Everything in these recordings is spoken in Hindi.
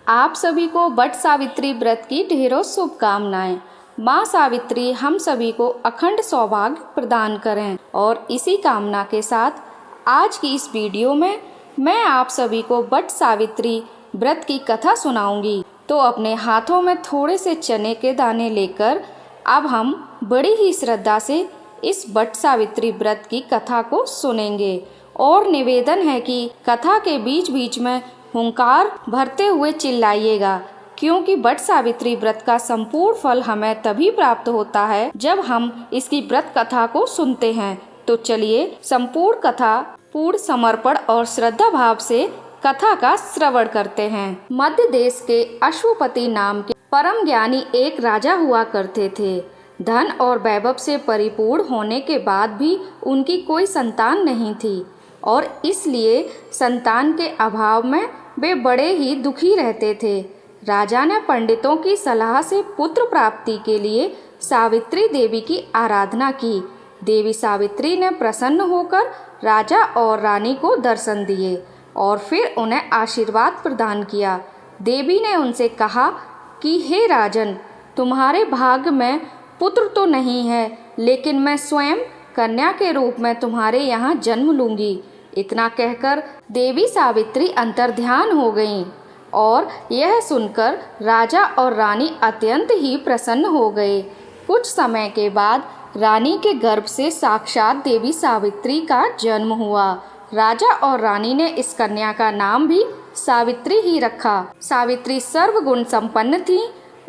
आप सभी को वट सावित्री व्रत की ढेरों शुभकामनाएं। माँ सावित्री हम सभी को अखंड सौभाग्य प्रदान करें और इसी कामना के साथ आज की इस वीडियो में मैं आप सभी को वट सावित्री व्रत की कथा सुनाऊंगी। तो अपने हाथों में थोड़े से चने के दाने लेकर अब हम बड़ी ही श्रद्धा से इस वट सावित्री व्रत की कथा को सुनेंगे और निवेदन है कि कथा के बीच बीच में हुंकार भरते हुए चिल्लाइएगा, क्योंकि वट सावित्री व्रत का संपूर्ण फल हमें तभी प्राप्त होता है जब हम इसकी व्रत कथा को सुनते हैं। तो चलिए संपूर्ण कथा पूर्ण समर्पण और श्रद्धा भाव से कथा का श्रवण करते हैं। मध्य देश के अश्वपति नाम के परम ज्ञानी एक राजा हुआ करते थे। धन और वैभव से परिपूर्ण होने के बाद भी उनकी कोई संतान नहीं थी और इसलिए संतान के अभाव में वे बड़े ही दुखी रहते थे। राजा ने पंडितों की सलाह से पुत्र प्राप्ति के लिए सावित्री देवी की आराधना की। देवी सावित्री ने प्रसन्न होकर राजा और रानी को दर्शन दिए और फिर उन्हें आशीर्वाद प्रदान किया। देवी ने उनसे कहा कि हे राजन, तुम्हारे भाग्य में पुत्र तो नहीं है, लेकिन मैं स्वयं कन्या के रूप में तुम्हारे यहाँ जन्म लूंगी। इतना कहकर देवी सावित्री अंतर्ध्यान हो गईं और यह सुनकर राजा और रानी अत्यंत ही प्रसन्न हो गए। कुछ समय के बाद रानी के गर्भ से साक्षात देवी सावित्री का जन्म हुआ। राजा और रानी ने इस कन्या का नाम भी सावित्री ही रखा। सावित्री सर्वगुण संपन्न थी।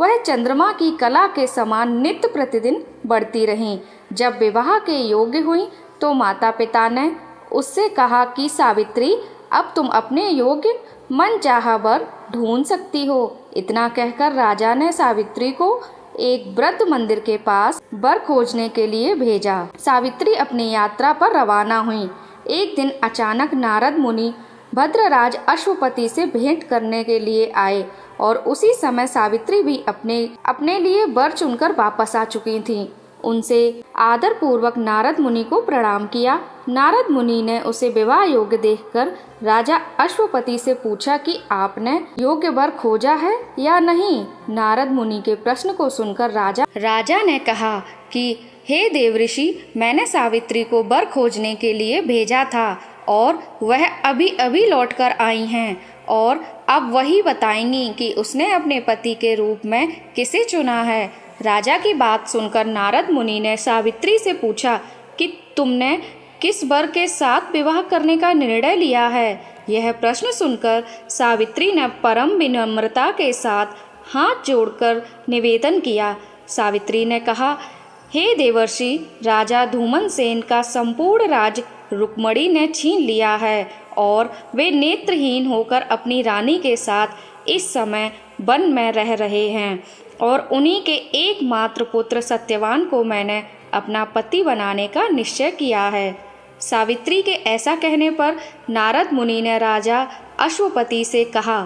वह चंद्रमा की कला के समान नित्य प्रतिदिन बढ़ती रहीं। जब विवाह के योग्य हुई तो माता पिता ने उससे कहा कि सावित्री, अब तुम अपने योग्य मनचाहा वर ढूंढ सकती हो। इतना कहकर राजा ने सावित्री को एक वृद्ध मंदिर के पास वर खोजने के लिए भेजा। सावित्री अपनी यात्रा पर रवाना हुई। एक दिन अचानक नारद मुनि भद्रराज अश्वपति से भेंट करने के लिए आए और उसी समय सावित्री भी अपने लिए वर चुनकर वापस आ चुकी थीं। उनसे आदर पूर्वक नारद मुनि को प्रणाम किया। नारद मुनि ने उसे विवाह योग्य देखकर राजा अश्वपति से पूछा कि आपने योग्य वर खोजा है या नहीं। नारद मुनि के प्रश्न को सुनकर राजा ने कहा कि हे देवऋषि, मैंने सावित्री को वर खोजने के लिए भेजा था और वह अभी अभी लौट कर आई हैं और अब वही बताएंगी कि उसने अपने पति के रूप में किसे चुना है। राजा की बात सुनकर नारद मुनि ने सावित्री से पूछा कि तुमने किस वर के साथ विवाह करने का निर्णय लिया है। यह प्रश्न सुनकर सावित्री ने परम विनम्रता के साथ हाथ जोड़कर निवेदन किया। सावित्री ने कहा, हे देवर्षि, राजा धूमनसेन का संपूर्ण राज रुक्मणी ने छीन लिया है और वे नेत्रहीन होकर अपनी रानी के साथ इस समय वन में रह रहे हैं और उन्हीं के एकमात्र पुत्र सत्यवान को मैंने अपना पति बनाने का निश्चय किया है। सावित्री के ऐसा कहने पर नारद मुनि ने राजा अश्वपति से कहा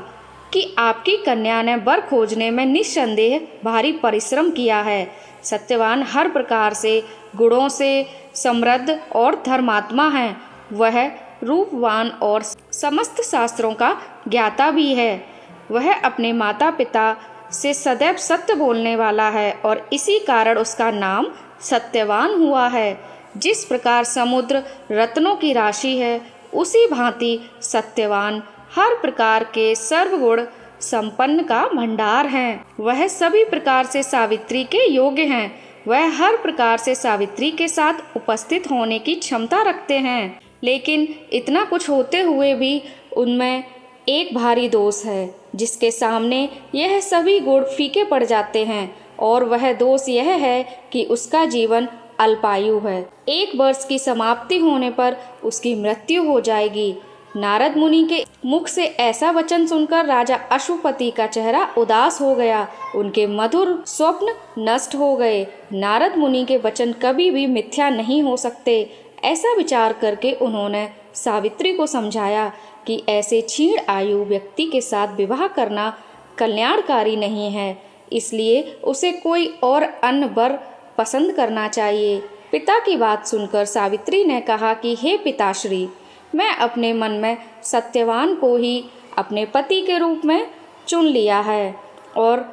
कि आपकी कन्या ने वर खोजने में निस्संदेह भारी परिश्रम किया है। सत्यवान हर प्रकार से गुणों से समृद्ध और धर्मात्मा है। वह रूपवान और समस्त शास्त्रों का ज्ञाता भी है। वह अपने माता पिता से सदैव सत्य बोलने वाला है और इसी कारण उसका नाम सत्यवान हुआ है। जिस प्रकार समुद्र रत्नों की राशि है, उसी भांति सत्यवान हर प्रकार के सर्वगुण संपन्न का भंडार है। वह सभी प्रकार से सावित्री के योग्य हैं। वह हर प्रकार से सावित्री के साथ उपस्थित होने की क्षमता रखते हैं, लेकिन इतना कुछ होते हुए भी उनमें एक भारी दोष है, जिसके सामने यह सभी गुण फीके पड़ जाते हैं, और वह दोष यह है कि उसका जीवन अल्पायु है। 1 वर्ष की समाप्ति होने पर उसकी मृत्यु हो जाएगी। नारद मुनि के मुख से ऐसा वचन सुनकर राजा अश्वपति का चेहरा उदास हो गया। उनके मधुर स्वप्न नष्ट हो गए। नारद मुनि के वचन कभी भी मिथ्या नहीं हो सकते। ऐसा विचार करके उन्होंने सावित्री को समझाया कि ऐसे क्षीण आयु व्यक्ति के साथ विवाह करना कल्याणकारी नहीं है, इसलिए उसे कोई और अन्य वर पसंद करना चाहिए। पिता की बात सुनकर सावित्री ने कहा कि हे पिताश्री, मैं अपने मन में सत्यवान को ही अपने पति के रूप में चुन लिया है और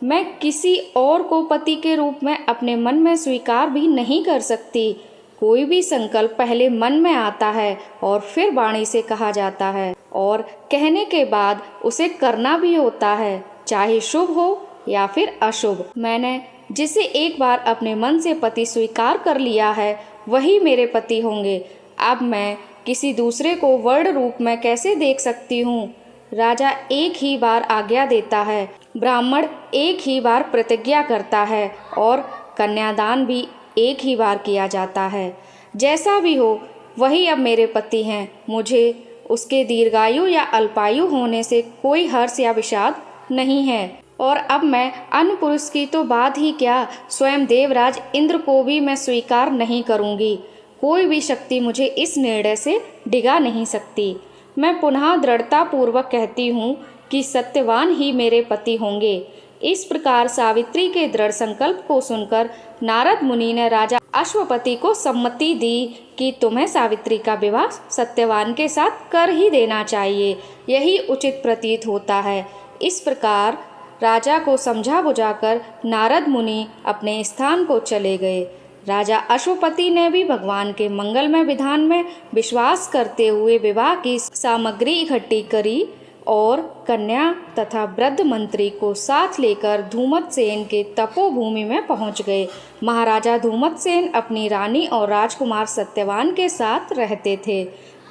मैं किसी और को पति के रूप में अपने मन में स्वीकार भी नहीं कर सकती। कोई भी संकल्प पहले मन में आता है और फिर वाणी से कहा जाता है और कहने के बाद उसे करना भी होता है, चाहे शुभ हो या फिर अशुभ। मैंने जिसे एक बार अपने मन से पति स्वीकार कर लिया है वही मेरे पति होंगे। अब मैं किसी दूसरे को वर्ण रूप में कैसे देख सकती हूँ? राजा एक ही बार आज्ञा देता है, ब्राह्मण एक ही बार प्रतिज्ञा करता है और कन्यादान भी एक ही बार किया जाता है। जैसा भी हो वही अब मेरे पति हैं। मुझे उसके दीर्घायु या अल्पायु होने से कोई हर्ष या विषाद नहीं है और अब मैं अन्य पुरुष की तो बात ही क्या, स्वयं देवराज इंद्र को भी मैं स्वीकार नहीं करूँगी। कोई भी शक्ति मुझे इस निर्णय से डिगा नहीं सकती। मैं पुनः दृढ़ता पूर्वक कहती हूँ कि सत्यवान ही मेरे पति होंगे। इस प्रकार सावित्री के दृढ़ संकल्प को सुनकर नारद मुनि ने राजा अश्वपति को सम्मति दी कि तुम्हें सावित्री का विवाह सत्यवान के साथ कर ही देना चाहिए, यही उचित प्रतीत होता है। इस प्रकार राजा को समझा बुझाकर नारद मुनि अपने स्थान को चले गए। राजा अश्वपति ने भी भगवान के मंगलमय विधान में विश्वास करते हुए विवाह की सामग्री इकट्ठी करी और कन्या तथा वृद्ध मंत्री को साथ लेकर धूमतसेन के तपोभूमि में पहुंच गए। महाराजा धूमतसेन अपनी रानी और राजकुमार सत्यवान के साथ रहते थे।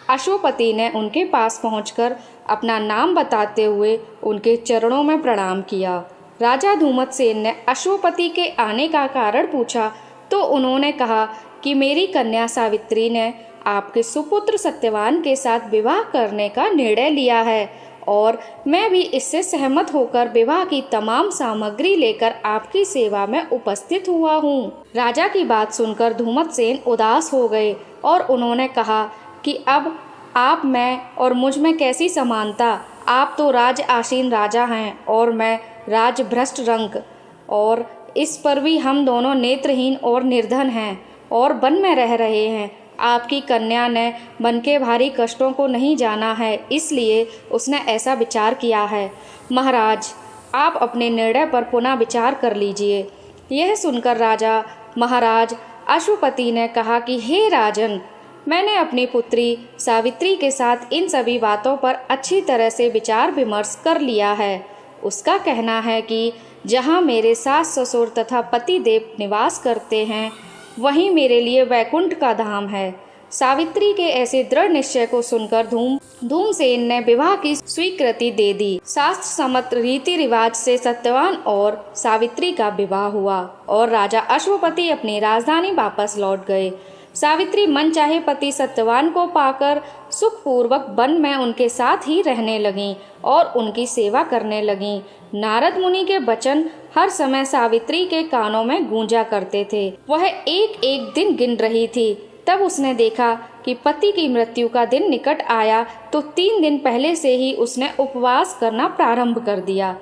अश्वपति ने उनके पास पहुंचकर अपना नाम बताते हुए उनके चरणों में प्रणाम किया। राजा धूमतसेन ने अश्वपति के आने का कारण पूछा तो उन्होंने कहा कि मेरी कन्या सावित्री ने आपके सुपुत्र सत्यवान के साथ विवाह करने का निर्णय लिया है और मैं भी इससे सहमत होकर विवाह की तमाम सामग्री लेकर आपकी सेवा में उपस्थित हुआ हूँ। राजा की बात सुनकर धूमतसेन उदास हो गए और उन्होंने कहा कि अब आप मैं और मुझ में कैसी समानता। आप तो राज आसीन राजा हैं और मैं राजभ्रष्ट रंक, और इस पर भी हम दोनों नेत्रहीन और निर्धन हैं और वन में रह रहे हैं। आपकी कन्या ने मन के भारी कष्टों को नहीं जाना है, इसलिए उसने ऐसा विचार किया है। महाराज, आप अपने निर्णय पर पुनः विचार कर लीजिए। यह सुनकर राजा महाराज अश्वपति ने कहा कि हे राजन, मैंने अपनी पुत्री सावित्री के साथ इन सभी बातों पर अच्छी तरह से विचार विमर्श कर लिया है। उसका कहना है कि जहाँ मेरे सास ससुर तथा पति देव निवास करते हैं वहीं मेरे लिए वैकुंठ का धाम है। सावित्री के ऐसे दृढ़ निश्चय को सुनकर धूमसेन ने विवाह की स्वीकृति दे दी। शास्त्र सम्मत रीति रिवाज से सत्यवान और सावित्री का विवाह हुआ और राजा अश्वपति अपनी राजधानी वापस लौट गए। सावित्री मनचाहे पति सत्यवान को पाकर सुखपूर्वक वन में उनके साथ ही रहने लगीं और उनकी सेवा करने लगीं। नारद मुनि के वचन हर समय सावित्री के कानों में गूंजा करते थे। वह एक एक दिन गिन रही थी। तब उसने देखा कि पति की मृत्यु का दिन निकट आया तो 3 दिन पहले से ही उसने उपवास करना प्रारंभ कर दिया।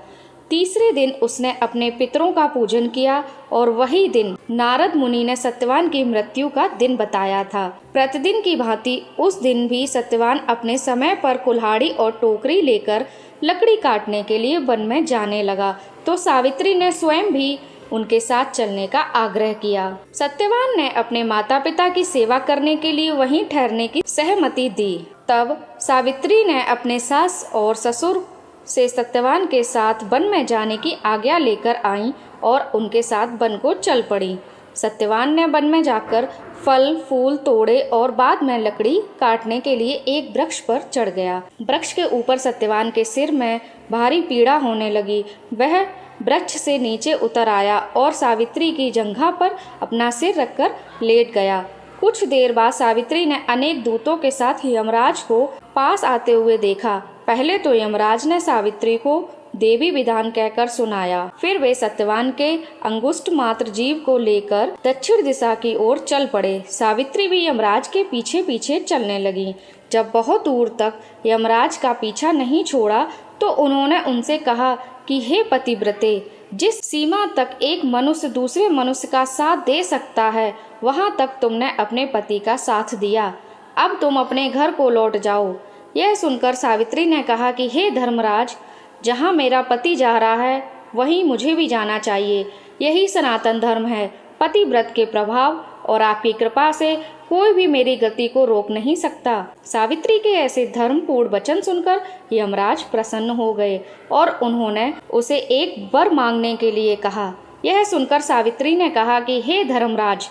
तीसरे दिन उसने अपने पितरों का पूजन किया और वही दिन नारद मुनि ने सत्यवान की मृत्यु का दिन बताया था। प्रतिदिन की भांति उस दिन भी सत्यवान अपने समय पर कुल्हाड़ी और टोकरी लेकर लकड़ी काटने के लिए वन में जाने लगा तो सावित्री ने स्वयं भी उनके साथ चलने का आग्रह किया। सत्यवान ने अपने माता पिता की सेवा करने के लिए वहीं ठहरने की सहमति दी। तब सावित्री ने अपने सास और ससुर से सत्यवान के साथ वन में जाने की आज्ञा लेकर आई और उनके साथ वन को चल पड़ी। सत्यवान ने वन में जाकर फल फूल तोड़े और बाद में लकड़ी काटने के लिए एक वृक्ष पर चढ़ गया। वृक्ष के ऊपर सत्यवान के सिर में भारी पीड़ा होने लगी। वह वृक्ष से नीचे उतर आया और सावित्री की जंघा पर अपना सिर रखकर लेट गया। कुछ देर बाद सावित्री ने अनेक दूतों के साथ यमराज को पास आते हुए देखा। पहले तो यमराज ने सावित्री को देवी विधान कहकर सुनाया, फिर वे सत्यवान के अंगुष्ठ मात्र जीव को लेकर दक्षिण दिशा की ओर चल पड़े। सावित्री भी यमराज के पीछे पीछे चलने लगी। जब बहुत दूर तक यमराज का पीछा नहीं छोड़ा तो उन्होंने उनसे कहा कि हे पतिव्रते, जिस सीमा तक एक मनुष्य दूसरे मनुष्य का साथ दे सकता है वहां तक तुमने अपने पति का साथ दिया। अब तुम अपने घर को लौट जाओ। यह सुनकर सावित्री ने कहा कि हे धर्मराज, जहाँ मेरा पति जा रहा है वहीं मुझे भी जाना चाहिए। यही सनातन धर्म है। पतिव्रत के प्रभाव और आपकी कृपा से कोई भी मेरी गति को रोक नहीं सकता। सावित्री के ऐसे धर्मपूर्ण वचन सुनकर यमराज प्रसन्न हो गए और उन्होंने उसे एक वर मांगने के लिए कहा। यह सुनकर सावित्री ने कहा कि हे धर्मराज,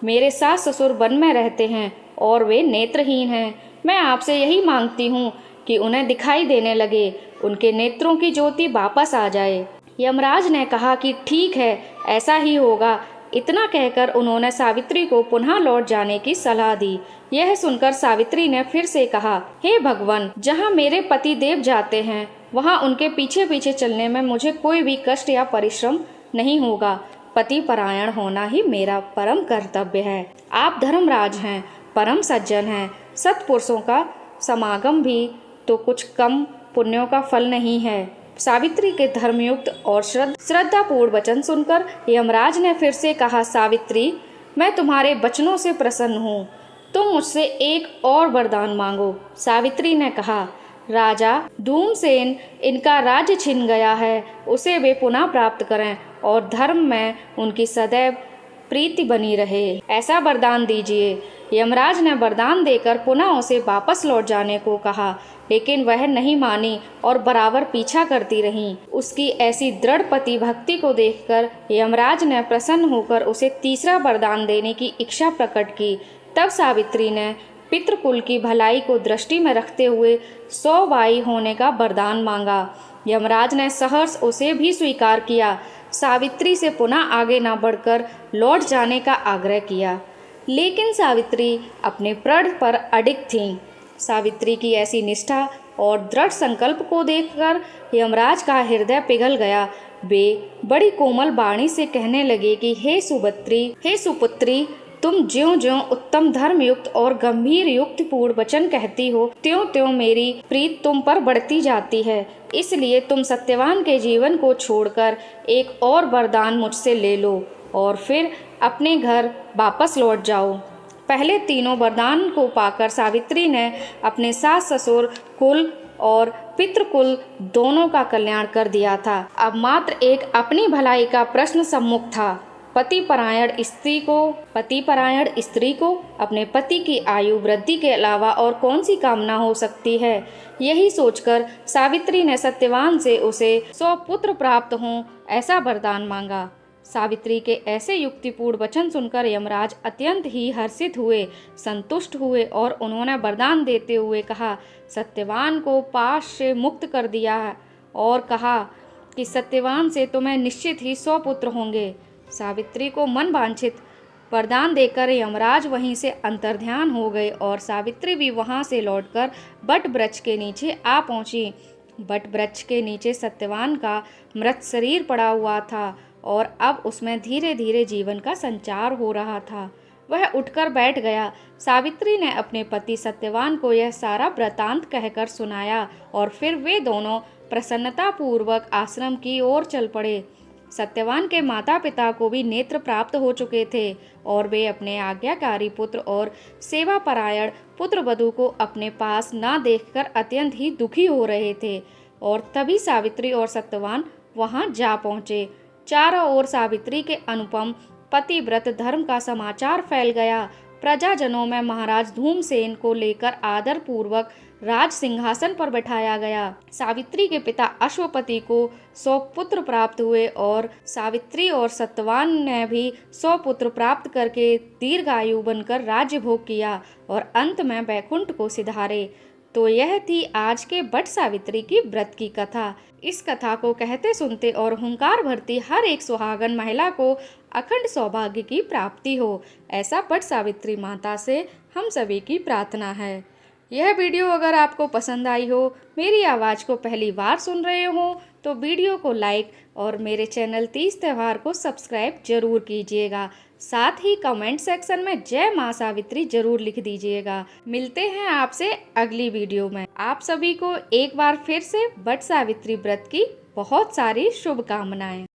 मेरे सास ससुर वन में रहते हैं और वे नेत्रहीन हैं। मैं आपसे यही मांगती हूँ कि उन्हें दिखाई देने लगे, उनके नेत्रों की ज्योति वापस आ जाए। यमराज ने कहा कि ठीक है, ऐसा ही होगा। इतना कहकर उन्होंने सावित्री को पुनः लौट जाने की सलाह दी। यह सुनकर सावित्री ने फिर से कहा, हे भगवान, जहाँ मेरे पति देव जाते हैं वहाँ उनके पीछे पीछे चलने में मुझे कोई भी कष्ट या परिश्रम नहीं होगा। पति परायण होना ही मेरा परम कर्तव्य है। आप धर्मराज हैं, परम सज्जन हैं। सत्पुरुषों का समागम भी तो कुछ कम पुण्यों का फल नहीं है। सावित्री के धर्मयुक्त और श्रद्धापूर्ण वचन सुनकर यमराज ने फिर से कहा, सावित्री, मैं तुम्हारे वचनों से प्रसन्न हूँ। तुम मुझसे एक और वरदान मांगो। सावित्री ने कहा, राजा धूमसेन, इनका राज्य छिन गया है, उसे वे पुनः प्राप्त करें और धर्म में उनकी सदैव प्रीति बनी रहे, ऐसा वरदान दीजिए। यमराज ने वरदान देकर पुनः उसे वापस लौट जाने को कहा, लेकिन वह नहीं मानी और बराबर पीछा करती रही। उसकी ऐसी दृढ़ पति भक्ति को देखकर यमराज ने प्रसन्न होकर उसे तीसरा वरदान देने की इच्छा प्रकट की। तब सावित्री ने पितृकुल की भलाई को दृष्टि में रखते हुए 100 भाई होने का वरदान मांगा। यमराज ने सहर्ष उसे भी स्वीकार किया। सावित्री से पुनः आगे न बढ़कर लौट जाने का आग्रह किया, लेकिन सावित्री अपने प्रण पर अडिग थीं। सावित्री की ऐसी निष्ठा और दृढ़ संकल्प को देखकर यमराज का हृदय पिघल गया। वे बड़ी कोमल वाणी से कहने लगे कि हे सुपुत्री, तुम ज्यों ज्यों उत्तम धर्मयुक्त और गंभीर युक्तिपूर्ण वचन कहती हो, त्यों त्यों मेरी प्रीत तुम पर बढ़ती जाती है। इसलिए तुम सत्यवान के जीवन को छोड़कर एक और वरदान मुझसे ले लो और फिर अपने घर वापस लौट जाओ। पहले तीनों वरदान को पाकर सावित्री ने अपने सास ससुर कुल और पितृकुल दोनों का कल्याण कर दिया था। अब मात्र एक अपनी भलाई का प्रश्न सम्मुख था। पतिपरायण स्त्री को अपने पति की आयु वृद्धि के अलावा और कौन सी कामना हो सकती है। यही सोचकर सावित्री ने सत्यवान से उसे 100 पुत्र प्राप्त हों ऐसा वरदान मांगा। सावित्री के ऐसे युक्तिपूर्ण वचन सुनकर यमराज अत्यंत ही हर्षित हुए, संतुष्ट हुए और उन्होंने वरदान देते हुए कहा, सत्यवान को पाश से मुक्त कर दिया और कहा कि सत्यवान से तुम्हें निश्चित ही 100 पुत्र होंगे। सावित्री को मन वांछित वरदान देकर यमराज वहीं से अंतर्ध्यान हो गए और सावित्री भी वहां से लौटकर बट वृक्ष के नीचे आ पहुंची। बट वृक्ष के नीचे सत्यवान का मृत शरीर पड़ा हुआ था और अब उसमें धीरे धीरे जीवन का संचार हो रहा था। वह उठकर बैठ गया। सावित्री ने अपने पति सत्यवान को यह सारा वृतांत कहकर सुनाया और फिर वे दोनों प्रसन्नतापूर्वक आश्रम की ओर चल पड़े। सत्यवान के माता पिता को भी नेत्र प्राप्त हो चुके थे और वे अपने आज्ञाकारी पुत्र और सेवापरायण पुत्र वधू को अपने पास न देखकर अत्यंत ही दुखी हो रहे थे। और तभी सावित्री और सत्यवान वहां जा पहुँचे। चारों ओर सावित्री के अनुपम पतिव्रत धर्म का समाचार फैल गया। प्रजाजनों में महाराज धूमसेन को लेकर आदर पूर्वक राज सिंहासन पर बैठाया गया। सावित्री के पिता अश्वपति को 100 पुत्र प्राप्त हुए और सावित्री और सत्यवान ने भी 100 पुत्र प्राप्त करके दीर्घायु बनकर राज्य भोग किया और अंत में वैकुंठ को सिधारे। तो यह थी आज के बट सावित्री की व्रत की कथा। इस कथा को कहते सुनते और हुंकार भरती हर एक सुहागन महिला को अखंड सौभाग्य की प्राप्ति हो, ऐसा बट सावित्री माता से हम सभी की प्रार्थना है। यह वीडियो अगर आपको पसंद आई हो, मेरी आवाज़ को पहली बार सुन रहे हो, तो वीडियो को लाइक और मेरे चैनल तीज त्यौहार को सब्सक्राइब जरूर कीजिएगा। साथ ही कमेंट सेक्शन में जय माँ सावित्री जरूर लिख दीजिएगा। मिलते हैं आपसे अगली वीडियो में। आप सभी को एक बार फिर से बट सावित्री व्रत की बहुत सारी शुभकामनाएं।